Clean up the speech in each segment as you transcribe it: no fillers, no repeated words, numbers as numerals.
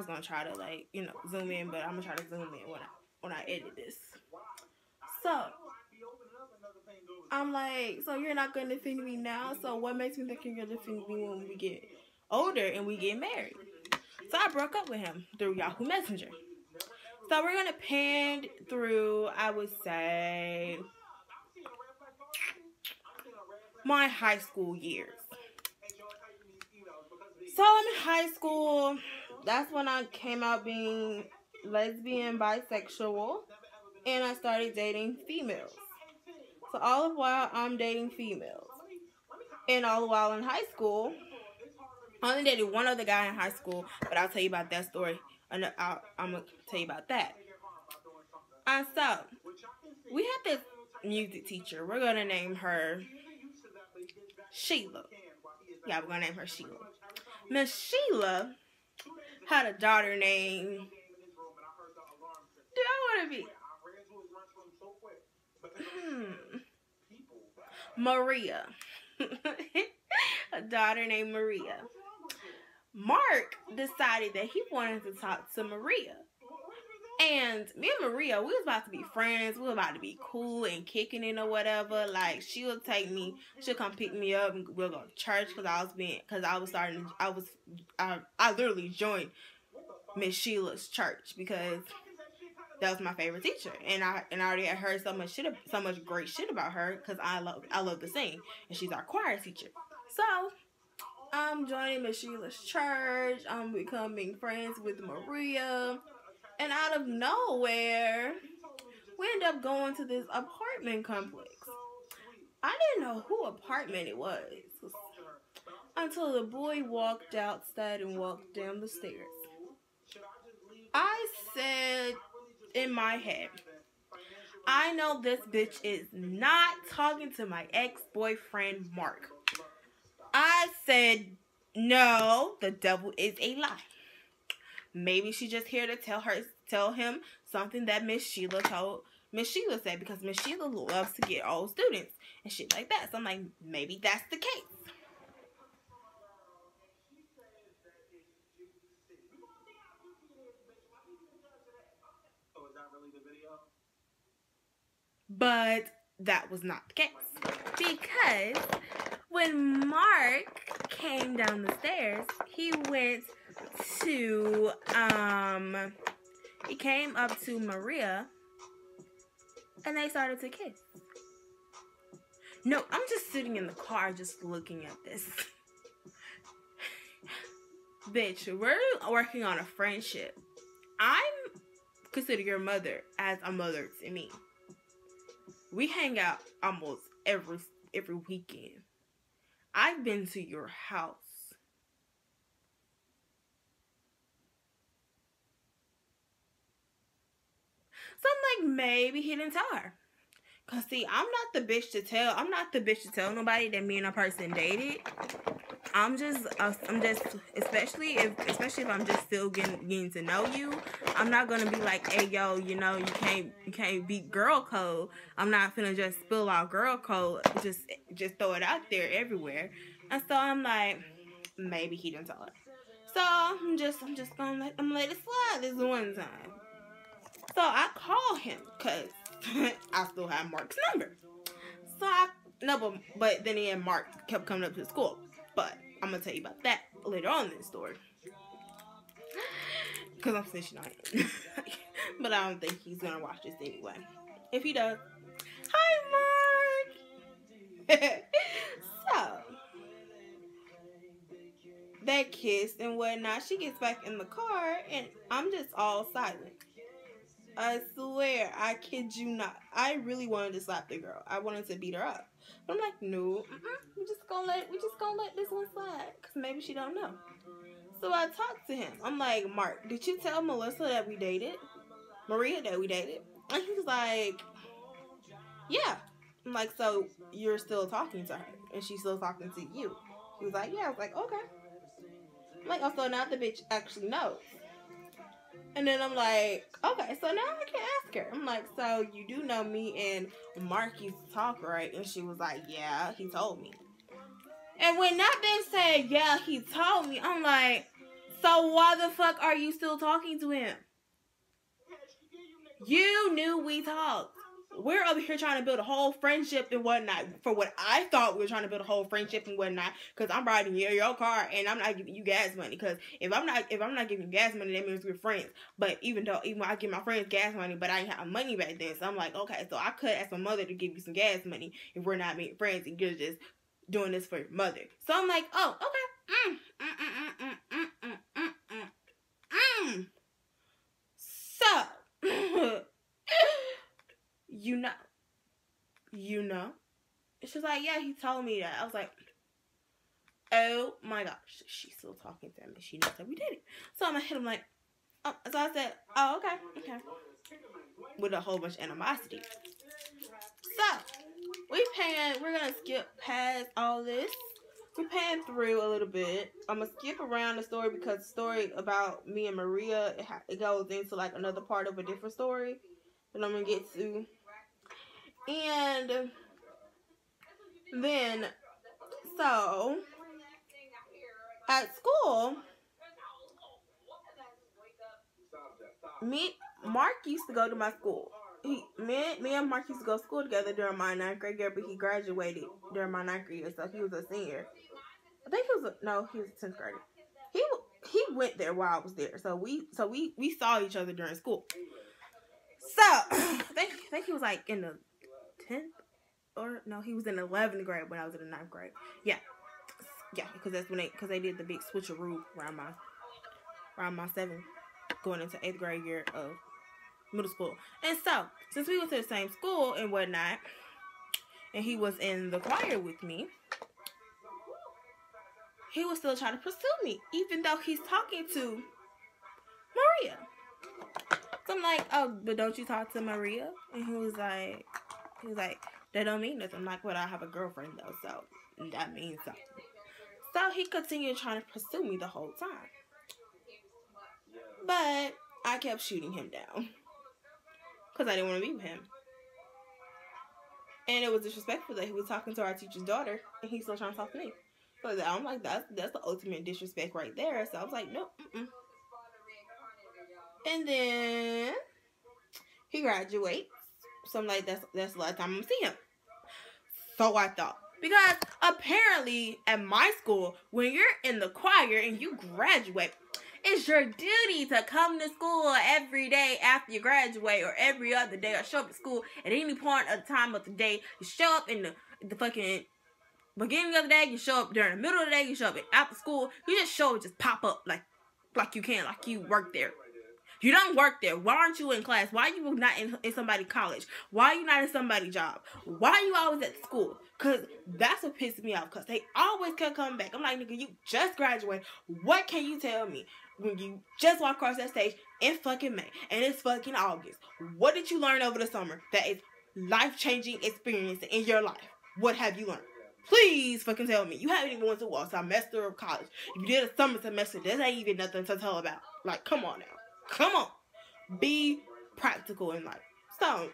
was gonna try to like, you know, zoom in, but I'm gonna try to zoom in when I edit this. So I'm like, so you're not gonna defend me now? So what makes me think you're gonna defend me when we get older and we get married? So I broke up with him through Yahoo Messenger. So we're gonna pan through, I would say, my high school years. So I'm in high school. That's when I came out being lesbian, bisexual, and I started dating females. So all the while I'm dating females. And all the while in high school, I only dated one other guy in high school, but I'll tell you about that story. I'm going to tell you about that. And so, we had this music teacher. We're going to name her Sheila. Yeah, we're going to name her Sheila. Miss Sheila had a daughter named... Do I want to be... Maria. A daughter named Maria. Mark decided that he wanted to talk to Maria. And me and Maria, we was about to be friends. We were about to be cool and kicking it or whatever. Like, she'll take me, she'll come pick me up and we'll go to church I literally joined Miss Sheila's church because that was my favorite teacher. And I already had heard so much great shit about her because I love to sing. And she's our choir teacher. So, I'm joining Miss Sheila's church. I'm becoming friends with Maria. And out of nowhere, we end up going to this apartment complex. I didn't know who apartment it was until the boy walked outside and walked down the stairs. I said in my head, I know this bitch is not talking to my ex-boyfriend Mark. I said, no, the devil is a lie. Maybe she's just here to tell him something that Miss Sheila said, because Miss Sheila loves to get old students and shit like that. So I'm like, maybe that's the case. But that was not the case, because when Mark came down the stairs, he came up to Maria and they started to kiss. No, I'm just sitting in the car just looking at this. Bitch, we're working on a friendship. I'm consider your mother as a mother to me. We hang out almost every weekend. I've been to your house. So I'm like, maybe he didn't tell her. Cause see, I'm not the bitch to tell nobody that me and a person dated. I'm just, especially if I'm just still getting to know you. I'm not gonna be like, hey yo, you know, you can't beat girl code. I'm not finna just spill out girl code, just throw it out there everywhere. And so I'm like, maybe he didn't tell her. So I'm just gonna let it slide this one time. So I call him because I still have Mark's number. So but then again, Mark kept coming up to the school. But I'm gonna tell you about that later on in the story. Because I'm snitching on him. But I don't think he's gonna watch this anyway. If he does, hi Mark! So, they kissed and whatnot. She gets back in the car and I'm just all silent. I swear, I kid you not. I really wanted to slap the girl. I wanted to beat her up. But I'm like, no, we just gonna let this one slide. Because maybe she don't know. So I talked to him. I'm like, Mark, did you tell Melissa that we dated? Maria that we dated? And he was like, yeah. I'm like, so you're still talking to her? And she's still talking to you? He was like, yeah. I was like, okay. I'm like, oh, so now the bitch actually knows. And then I'm like, okay, so now I can ask her. I'm like, so you do know me and Mark used to talk, right? And she was like, yeah, he told me. And when that bitch said, yeah, he told me, I'm like, So why the fuck are you still talking to him? You knew we talked. We're over here trying to build a whole friendship and whatnot. For what I thought we were trying to build a whole friendship and whatnot, because I'm riding your car and I'm not giving you gas money. Because if I'm not giving you gas money, that means we're friends. But even I give my friends gas money, but I didn't have money back then, so I'm like, okay, so I could ask my mother to give you some gas money if we're not being friends and you're just doing this for your mother. So I'm like, oh, okay. So. You know. She's like, yeah, he told me that. I was like, oh my gosh, she's still talking to him. She knows that we did it. So I'm gonna hit him like, oh. So I said, oh, okay, with a whole bunch of animosity. So we're gonna skip past all this. We're paying through a little bit. I'm gonna skip around the story because the story about me and Maria, it goes into like another part of a different story that I'm gonna get to. And then, so, at school, Mark used to go to my school. Me and Mark used to go to school together during my 9th grade year, but he graduated during my 9th grade year, so he was a senior. I think he was a 10th grader. He went there while I was there, so we saw each other during school. So, I think he was like in the 10th, or no, he was in 11th grade when I was in the 9th grade. Yeah, because that's when they did the big switcheroo around my 7th, going into 8th grade year of middle school. And so, since we went to the same school and whatnot, and he was in the choir with me, he was still trying to pursue me, even though he's talking to Maria. So I'm like, oh, but don't you talk to Maria? And he was like, that don't mean nothing. I'm like, well, I have a girlfriend though, so that means something. So he continued trying to pursue me the whole time. But I kept shooting him down because I didn't want to be with him. And it was disrespectful that he was talking to our teacher's daughter and he's still trying to talk to me. So I'm like, that's the ultimate disrespect right there. So I was like, no. And then he graduates. So I'm like, that's the last time I'm gonna see him. So I thought. Because apparently at my school, when you're in the choir and you graduate, it's your duty to come to school every day after you graduate, or every other day, or show up at school at any point of the time of the day. You show up in the fucking beginning of the day, you show up during the middle of the day, you show up after school. You just show up, just pop up like you can, like you work there. You don't work there. Why aren't you in class? Why are you not in somebody's college? Why are you not in somebody's job? Why are you always at school? Because that's what pisses me off. Because they always kept coming back. I'm like, nigga, you just graduated. What can you tell me when you just walk across that stage in fucking May and it's fucking August? What did you learn over the summer that is life-changing experience in your life? What have you learned? Please fucking tell me. You haven't even went to a semester of college. If you did a summer semester, that ain't even nothing to tell about. Like, come on now. Come on. Be practical in life. So,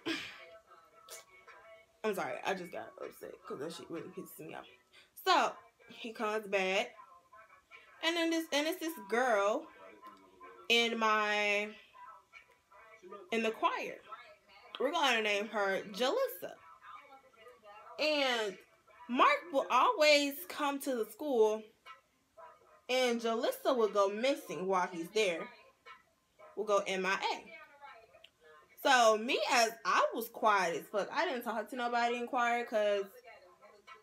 I'm sorry. I just got upset because that shit really pisses me off. So, he comes back. And then it's this girl in the choir. We're going to name her Jalissa. And Mark will always come to the school and Jalissa will go missing while he's there. Will go MIA. So me, as I was quiet as fuck, I didn't talk to nobody in choir because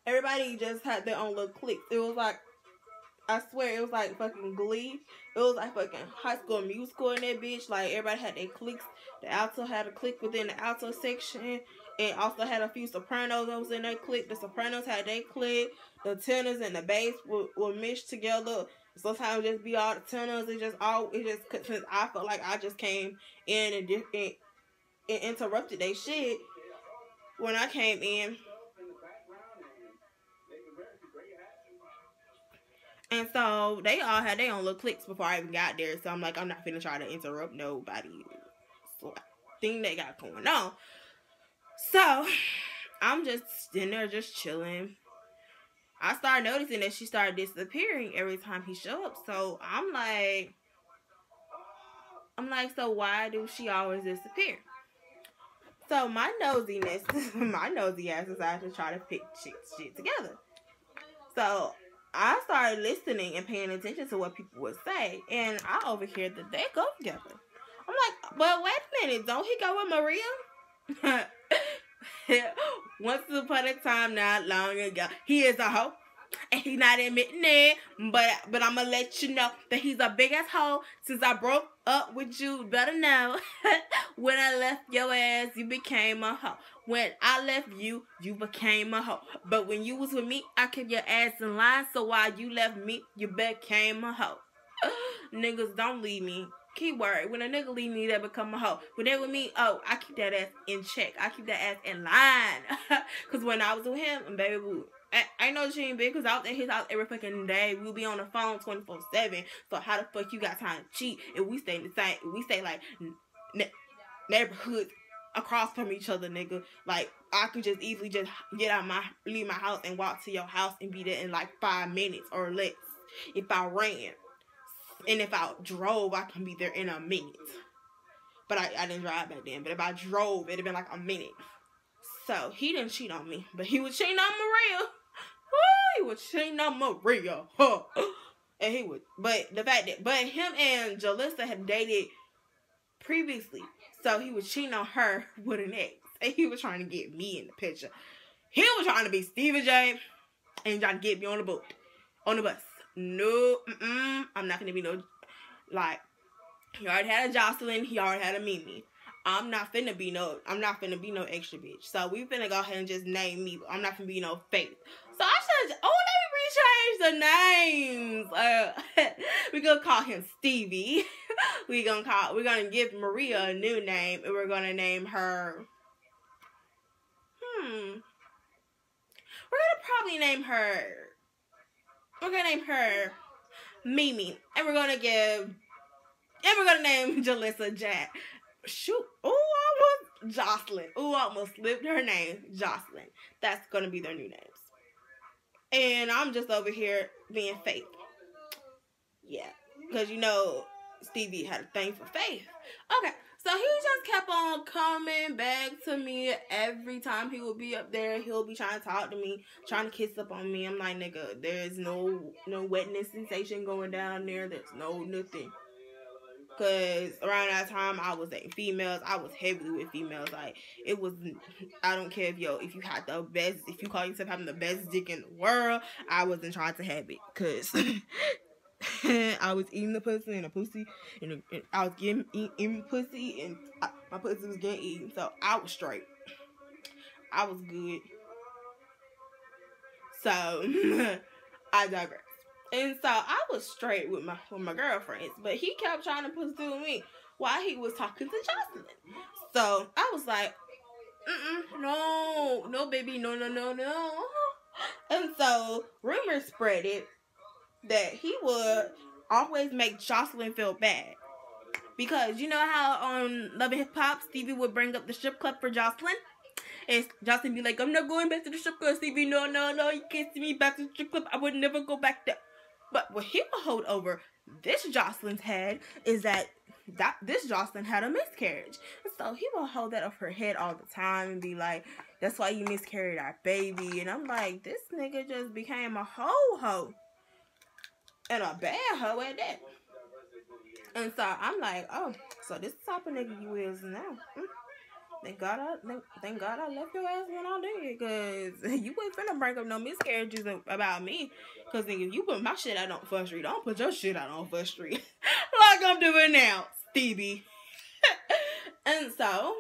everybody just had their own little cliques. It was like, I swear, it was like fucking Glee. It was like fucking High School Musical in that bitch. Like, everybody had their cliques. The alto had a clique within the alto section. And also had a few sopranos that was in their clique. The sopranos had their clique. The tenors and the bass were mixed together. Sometimes just be all the tenors. Since I felt like I just came in and interrupted their shit when I came in. And so they all had their own little cliques before I even got there. So I'm like, I'm not finna try to interrupt nobody. So thing they got going on. So I'm just in there just chilling. I started noticing that she started disappearing every time he showed up. So I'm like, so why do she always disappear? So my nosiness, my nosy ass decided to try to pick shit together. So I started listening and paying attention to what people would say, and I overheard that they go together. I'm like, but wait a minute, don't he go with Maria? Once upon a time, not long ago, he is a hoe. And he not admitting it, but I'm gonna let you know that he's a big ass hoe. Since I broke up with you, better know. When I left your ass, you became a hoe. When I left you, you became a hoe. But when you was with me, I kept your ass in line. So while you left me, you became a hoe. Niggas don't leave me. Keyword, when a nigga leave me, they become a hoe. When they with me, oh, I keep that ass in check. I keep that ass in line. Because when I was with him, baby, I know she ain't big because I was at his house every fucking day. We'll be on the phone 24/7. So how the fuck you got time to cheat if we stay in the same? We stay like neighborhoods across from each other, nigga. Like I could just easily just leave my house and walk to your house and be there in like 5 minutes or less if I ran. And if I drove, I can be there in a minute. But I didn't drive back then. But if I drove, it'd have been like a minute. So he didn't cheat on me, but he was cheating on Maria. He was cheating on Maria. And he would, but the fact that, but him and Jalissa had dated previously, so he was cheating on her with an ex, and he was trying to get me in the picture. He was trying to be Stevie J and trying to get me on the boat, on the bus. No, I'm not gonna be no, like, he already had a Jocelyn, he already had a Mimi. I'm not finna be no extra bitch. So we finna go ahead and just name me. I'm not finna be no fake. So I should, let me rechange the names. We're gonna call him Stevie. we're gonna give Maria a new name, and we're gonna name her, we're gonna name her Mimi. And we're gonna name Jalissa Jack. Shoot. Oh, I was Jocelyn. Oh, I almost slipped her name. Jocelyn. That's going to be their new names. And I'm just over here being fake. Yeah. Because, Stevie had a thing for Faith. Okay. So he just kept on coming back to me every time he would be up there. He'll be trying to talk to me, trying to kiss up on me. I'm like, nigga, there's no wetness sensation going down there. There's no nothing. Because around that time, I was dating females. I was heavily with females. Like, it was, I don't care if you had the best, if you call yourself having the best dick in the world, I wasn't trying to have it. Because I was eating the pussy and I was eating pussy and my pussy was getting eaten. So I was straight. I was good. So, I digress. And so I was straight with my girlfriends, but he kept trying to pursue me while he was talking to Jocelyn. So I was like, no, baby, no. And so rumors spread it that he would always make Jocelyn feel bad. Because you know how on Love and Hip Hop, Stevie would bring up the strip club for Jocelyn? And Jocelyn be like, I'm not going back to the strip club, Stevie. No, you can't see me back to the strip club. I would never go back there. But what he will hold over this Jocelyn's head is that this Jocelyn had a miscarriage. And so he will hold that over her head all the time and be like, that's why you miscarried our baby. And I'm like, this nigga just became a hoe. And a bad hoe at that. And so I'm like, oh, so this type of nigga you is now. Thank God I left your ass when I did, because you ain't finna bring up no miscarriages about me. Because nigga, you put my shit out on First Street, don't put your shit out on First Street. Like I'm doing now, Stevie. And so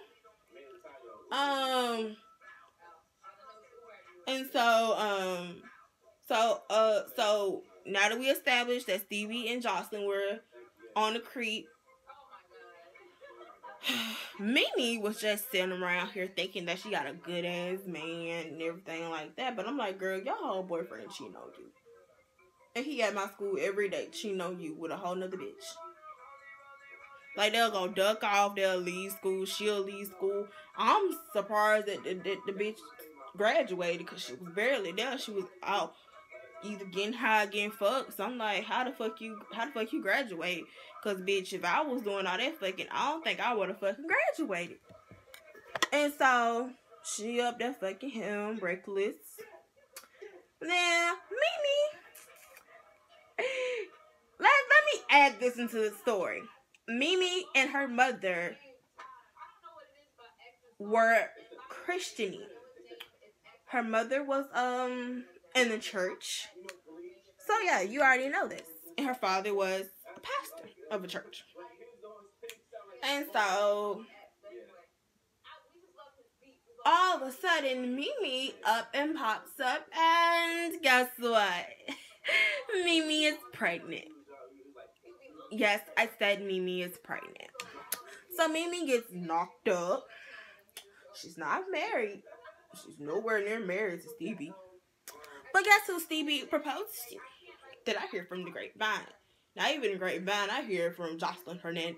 now that we established that Stevie and Jocelyn were on the creep, Mimi was just sitting around here thinking that she got a good ass man and everything like that. But I'm like, girl, your whole boyfriend, she know you. And he at my school every day. She know you with a whole nother bitch. Like, they'll go duck off, they'll leave school, she'll leave school. I'm surprised that the bitch graduated because she was barely there. She was out either getting high, getting fucked. So I'm like, how the fuck you graduate? Cause bitch, if I was doing all that fucking, I don't think I would have fucking graduated. And so she up there fucking him, reckless. Now, Mimi, let me add this into the story. Mimi and her mother were Christiany. Her mother was in the church. So yeah, you already know this. And her father was a pastor of a church. And so all of a sudden Mimi up and pops up, and guess what? Mimi is pregnant. Yes, I said Mimi is pregnant. So Mimi gets knocked up. She's not married. She's nowhere near married to Stevie. But guess who Stevie proposed to? That I hear from the grapevine. Not even the grapevine, I hear from Jocelyn Hernandez.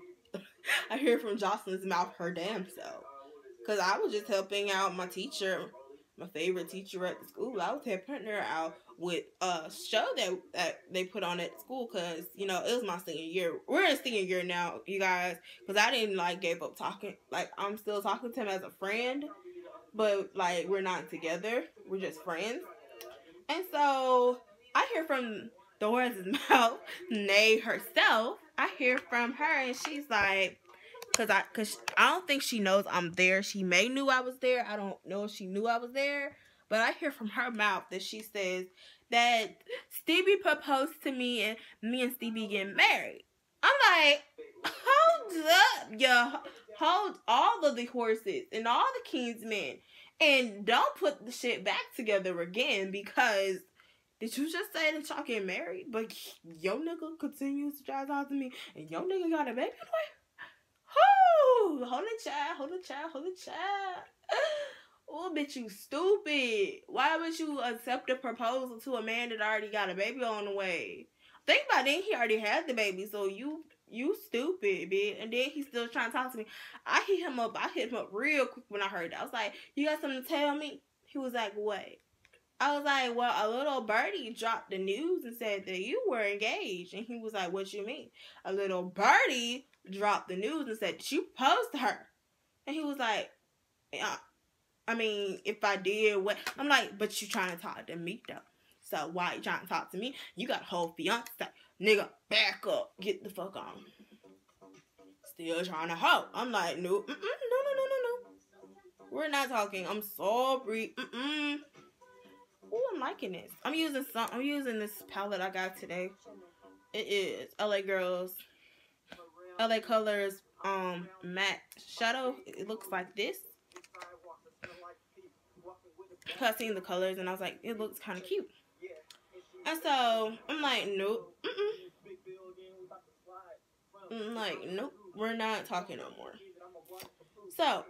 I hear from Jocelyn's mouth her damn self. Because I was just helping out my teacher, my favorite teacher at the school. I was helping her out with a show that they put on at school. Because, you know, it was my senior year. We're in senior year now, you guys. Because I didn't, like, give up talking. Like, I'm still talking to him as a friend. But, like, we're not together. We're just friends. And so, I hear from Doris' mouth, Nay herself. I hear from her, and she's like, cause I don't think she knows I'm there. She may knew I was there. I don't know if she knew I was there. But I hear from her mouth that she says that Stevie proposed to me and me and Stevie getting married. I'm like, hold up, yo. Hold all of the horses and all the kinsmen. And don't put the shit back together again, because did you just say that y'all getting married? But your nigga continues to try to talk to me, and your nigga got a baby boy? Hold it, child. Oh, bitch, you stupid. Why would you accept a proposal to a man that already got a baby on the way? Think about it, he already had the baby, so you stupid, bitch. And then he's still trying to talk to me. I hit him up real quick when I heard that. I was like, you got something to tell me? He was like, what? I was like, well, a little birdie dropped the news and said that you were engaged. And he was like, what you mean? A little birdie dropped the news and said that you proposed to her. And he was like, yeah, I mean, if I did, what? I'm like, but you trying to talk to me, though. So why you trying to talk to me? You got a whole fiance. Nigga, back up. Get the fuck on. Still trying to hoe. I'm like, no. No. We're not talking. I'm sorry. Oh, I'm liking this. I'm using this palette I got today. It is LA Girls, LA Colors, matte shadow. It looks like this. I seen the colors and I was like, it looks kind of cute. And so I'm like, nope. I'm like, nope. We're not talking no more. So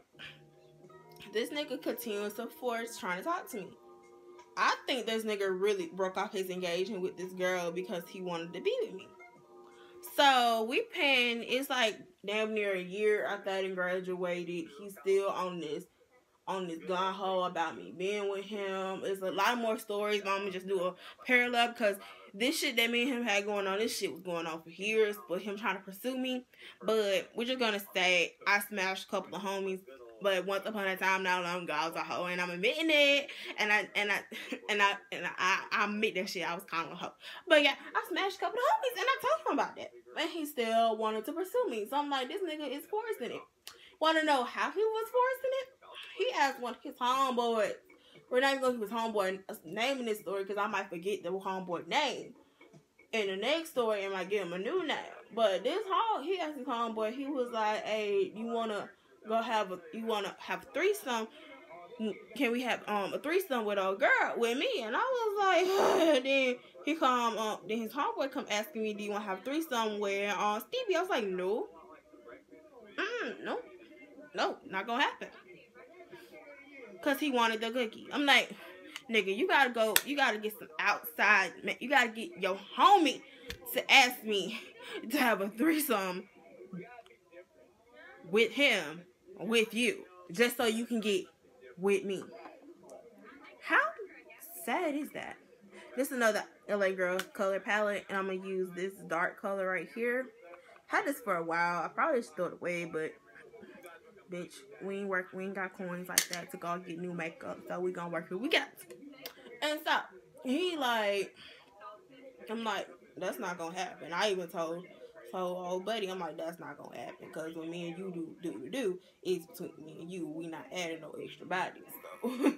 this nigga continues to force trying to talk to me. I think this nigga really broke off his engagement with this girl because he wanted to be with me. So we paying, it's like damn near a year after I graduated. He's still on this gun hole about me being with him. It's a lot more stories, but I'm gonna just do a parallel because this shit that me and him had going on, this shit was going on for years, but him trying to pursue me. But we're just gonna say I smashed a couple of homies. But once upon a time, not long ago, I was a hoe, and I'm admitting it, and I admit that shit. I was kind of a hoe, but yeah, I smashed a couple of homies, and I told him about that, and he still wanted to pursue me. So I'm like, this nigga is forcing it. Want to know how he was forcing it? He asked one of his homeboys. We're not even going to his homeboy naming this story because I might forget the homeboy name. In the next story, I might give him a new name. But he asked his homeboy. He was like, "Hey, you wanna have a threesome? Can we have a threesome with a girl with me?" And I was like, then his homeboy come asking me, "Do you want to have a threesome with Stevie?" I was like, "No, no, not gonna happen." Cause he wanted the cookie. I'm like, nigga, you gotta get some outside, man. You gotta get your homie to ask me to have a threesome with him, with you, just so you can get with me. How sad is that? This is another LA Girl color palette, and I'm gonna use this dark color right here. Had this for a while. I probably should throw it away, but bitch, we ain't got coins like that to go get new makeup, so we gonna work with what we got. And so he like, I'm like, that's not gonna happen. I even told old buddy, I'm like, that's not gonna happen, because when me and you do, it's between me and you. We not adding no extra bodies. So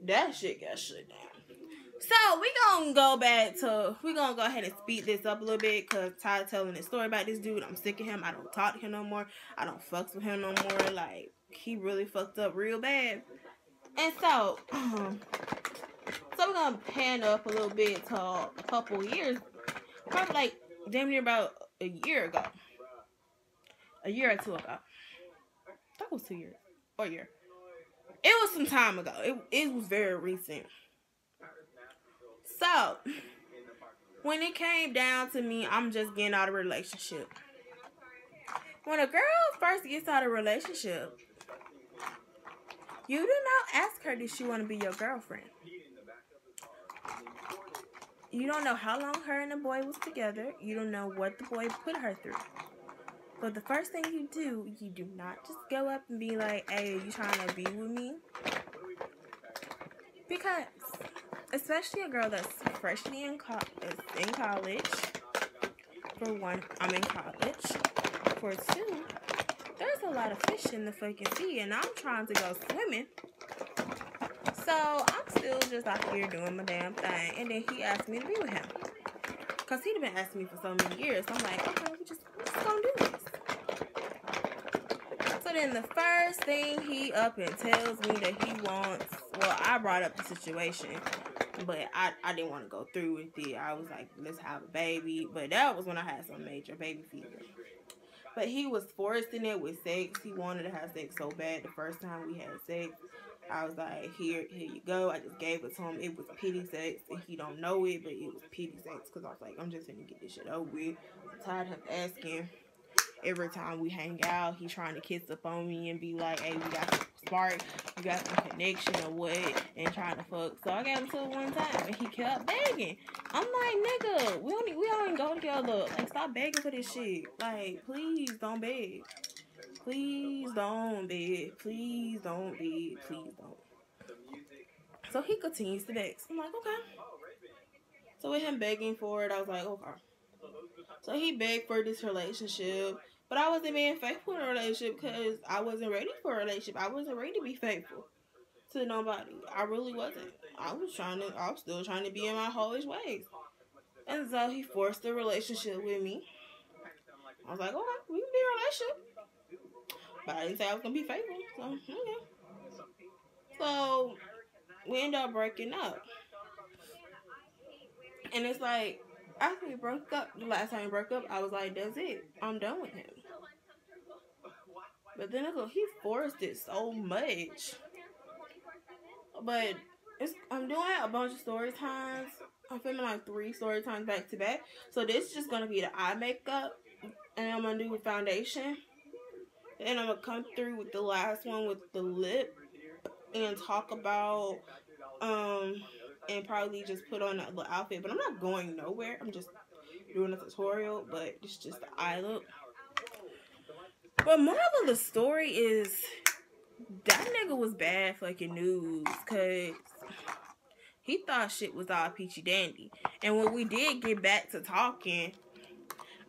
that shit got shut down. So we gonna go ahead and speed this up a little bit, because tired of telling this story about this dude. I'm sick of him. I don't talk to him no more. I don't fucks with him no more. Like, he really fucked up real bad. And so we're gonna pan up a little bit to a couple years, probably like damn near about a year ago. A year or two ago. That was 2 years. Or a year. It was some time ago. It was very recent. So, when it came down to me, I'm just getting out of a relationship. When a girl first gets out of a relationship, you do not ask her, does she want to be your girlfriend? You don't know how long her and the boy was together. You don't know what the boy put her through. But the first thing you do not just go up and be like, hey, you trying to be with me? Because, especially a girl that's freshly in college. For one, I'm in college. For two, there's a lot of fish in the fucking sea, and I'm trying to go swimming. So, I'm still just out here doing my damn thing. And then he asked me to be with him. Because he'd been asking me for so many years. So I'm like, okay, we just gonna do this. So then the first thing he up and tells me that he wants, well, I brought up the situation, but I didn't want to go through with it. I was like, let's have a baby. But that was when I had some major baby fever. But he was forcing it with sex. He wanted to have sex so bad the first time we had sex. I was like, here you go. I just gave it to him. It was pity sex, and he don't know it, but it was pity sex, because I was like, I'm just gonna get this shit over with. I'm tired of asking. Every time we hang out, he trying to kiss up on me and be like, hey, we got some spark, we got some connection or what, and trying to fuck. So I got him to it one time, and he kept begging. I'm like, nigga, we don't go together. Like, stop begging for this shit. Like, please don't beg. Please don't beg. Please don't beg. Please don't. So he continues to beg. So I'm like, okay. So with him begging for it, I was like, okay. So he begged for this relationship. But I wasn't being faithful in a relationship because I wasn't ready for a relationship. I wasn't ready to be faithful to nobody. I really wasn't. I was still trying to be in my hoish ways. And so he forced a relationship with me. I was like, okay, we can be in a relationship. But I didn't say I was going to be faithful. So, okay. So, we ended up breaking up. And it's like, after we broke up, the last time we broke up, I was like, that's it. I'm done with him. But then he forced it so much. But I'm doing a bunch of story times. I'm filming like 3 story times back to back. So this is just going to be the eye makeup. And I'm going to do the foundation. And I'm going to come through with the last one with the lip. And talk about, and probably just put on that little outfit. But I'm not going nowhere. I'm just doing a tutorial. But it's just the eye look. But moral of the story is, that nigga was bad fucking news, because he thought shit was all peachy dandy. And when we did get back to talking,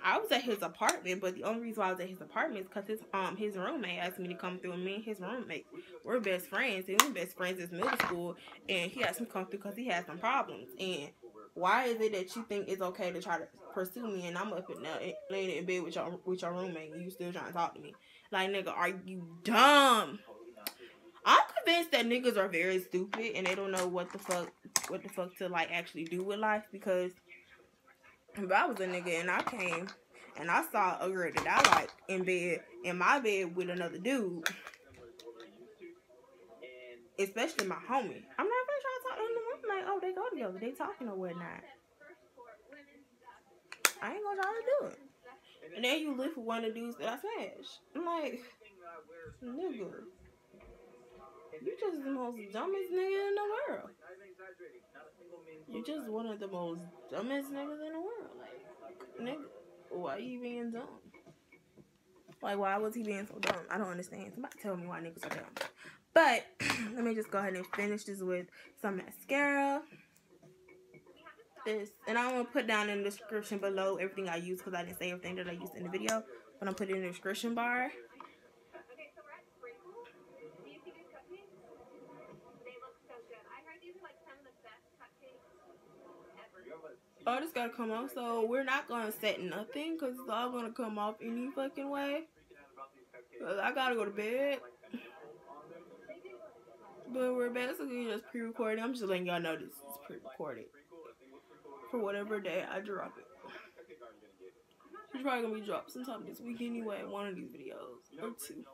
I was at his apartment, but the only reason why I was at his apartment is because his roommate asked me to come through, and me and his roommate, we're best friends, and we're best friends since middle school, and he asked me to come through because he had some problems. And why is it that you think it's okay to try to pursue me, and I'm up and now laying in bed with your roommate, and you still trying to talk to me? Like, nigga, are you dumb? I'm convinced that niggas are very stupid, and they don't know what the fuck to, like, actually do with life. Because if I was a nigga and I came and I saw a girl that I like in my bed with another dude, especially my homie, I'm not gonna try to talk to him. I'm like, oh, they go together, they talking or whatnot. I ain't gonna try to do it. And then you live with one of the dudes that I smashed. I'm like, nigga, you just the most dumbest nigga in the world. You're just one of the most dumbest niggas in the world. Like, nigga, why you being dumb? Like, why was he being so dumb? I don't understand. Somebody tell me why niggas are dumb. But let me just go ahead and finish this with some mascara. And I'm gonna put down in the description below everything I use, because I didn't say everything that I used in the video, but I'm putting it in the description bar. All this gotta come off, so we're not gonna set nothing, because it's all gonna come off any fucking way. Cause I gotta go to bed. But we're basically just pre-recording. I'm just letting y'all know this is pre-recorded for whatever day I drop it. It's probably gonna be dropped sometime this week anyway, one of these videos, or two.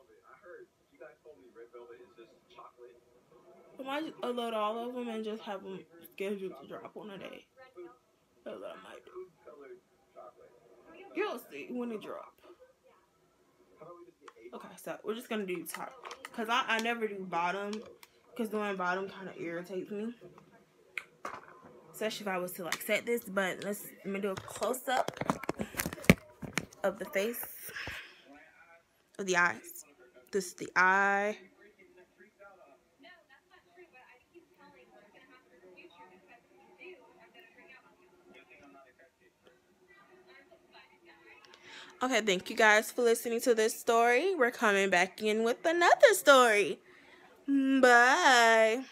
I might just upload all of them and just have them scheduled to drop on a day. That's what I might do. You'll see when it drop. Okay, so we're just gonna do top, because I never do bottom, because doing bottom kind of irritates me, especially if I was to like set this. But let me do a close-up of the face, of the eyes. This is the eye. Okay, thank you guys for listening to this story. We're coming back in with another story. Bye.